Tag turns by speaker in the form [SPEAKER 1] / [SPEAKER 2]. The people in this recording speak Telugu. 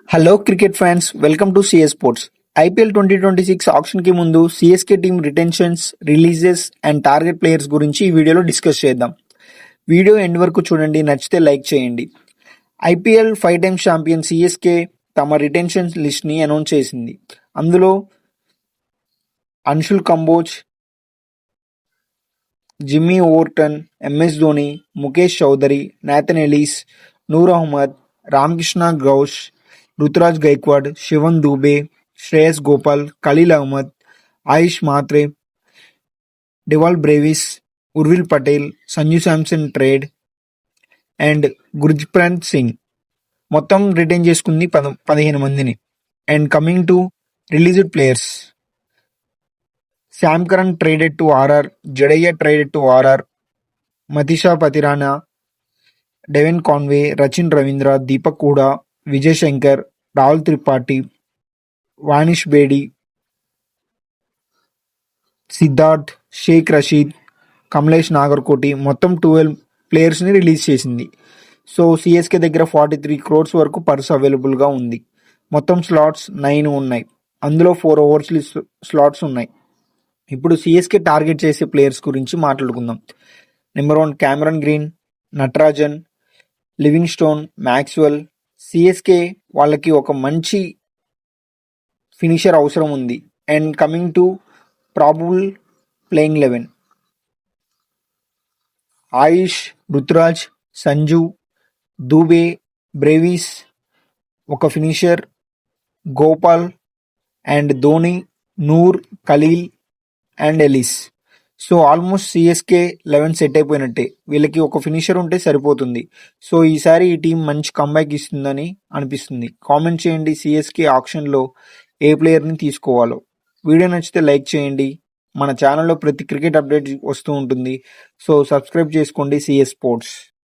[SPEAKER 1] Hello cricket fans, welcome to CS sports. IPL 2026 ఆక్షన్కి ముందు CSK team retentions, releases and target players గురించి ఈ వీడియోలో డిస్కస్ చేద్దాం. వీడియో ఎండ్ వరకు చూడండి, నచ్చితే లైక్ చేయండి. ఐపీఎల్ 5 టైమ్స్ ఛాంపియన్ సిఎస్కే తమ రిటెన్షన్స్ లిస్ట్ని అనౌన్స్ చేసింది. అందులో Anshul Kamboj, Jimmy Overton, MS Dhoni, Mukesh Choudhary, Nathan Ellis, Noor Ahmad, Ramakrishna Ghosh, Ruturaj Gaikwad, Shivam Dube, Shreyas Gopal, Khaleel Ahmed, Ayush Mhatre, Dewald Brevis, Urvil Patel, Sanju Samson trade and Gurjapneet Singh మొత్తం రిటైన్ చేసుకుంది 15 మందిని. And coming to released players, Sam Curran traded to RR, Jadeja traded to RR, Matheesha Pathirana, Devon Conway, Rachin Ravindra, Deepak Hooda, Vijay Shankar, Rahul Tripathi, Vansh Bedi, Siddharth, Shaik Rasheed, Kamlesh Nagarkoti మొత్తం 12 ప్లేయర్స్ని రిలీజ్ చేసింది. సో సిఎస్కే దగ్గర 43 crores వరకు పర్స్ అవైలబుల్గా ఉంది. మొత్తం స్లాట్స్ 9 ఉన్నాయి. అందులో 4 ఓవర్స్ స్లాట్స్ ఉన్నాయి. ఇప్పుడు సిఎస్కే టార్గెట్ చేసే ప్లేయర్స్ గురించి మాట్లాడుకుందాం. Number 1 Cameron Green, Natarajan, Livingstone, Maxwell. CSK వాళ్ళకి ఒక మంచి ఫినిషర్ అవసరం ఉంది. And coming to probable playing 11, Ayush, Ruturaj, Sanju, Dube, Brevis, ఒక finisher, Gopal and Dhoni, Noor, Khaleel and Ellis. So almost CSK 11 set అయిపోయినట్టే. వీళ్ళకి ఒక ఫినిషర్ ఉంటే సరిపోతుంది. సో ఈసారి ఈ టీం మంచి కంబ్యాక్ ఇస్తుందని అనిపిస్తుంది. కామెంట్ చేయండి సిఎస్కే ఆక్షన్లో ఏ ప్లేయర్ని తీసుకోవాలో. వీడియో నచ్చితే లైక్ చేయండి. మన ఛానల్లో ప్రతి క్రికెట్ అప్డేట్ వస్తూ ఉంటుంది. సో సబ్స్క్రైబ్ చేసుకోండి సిఎస్ స్పోర్ట్స్.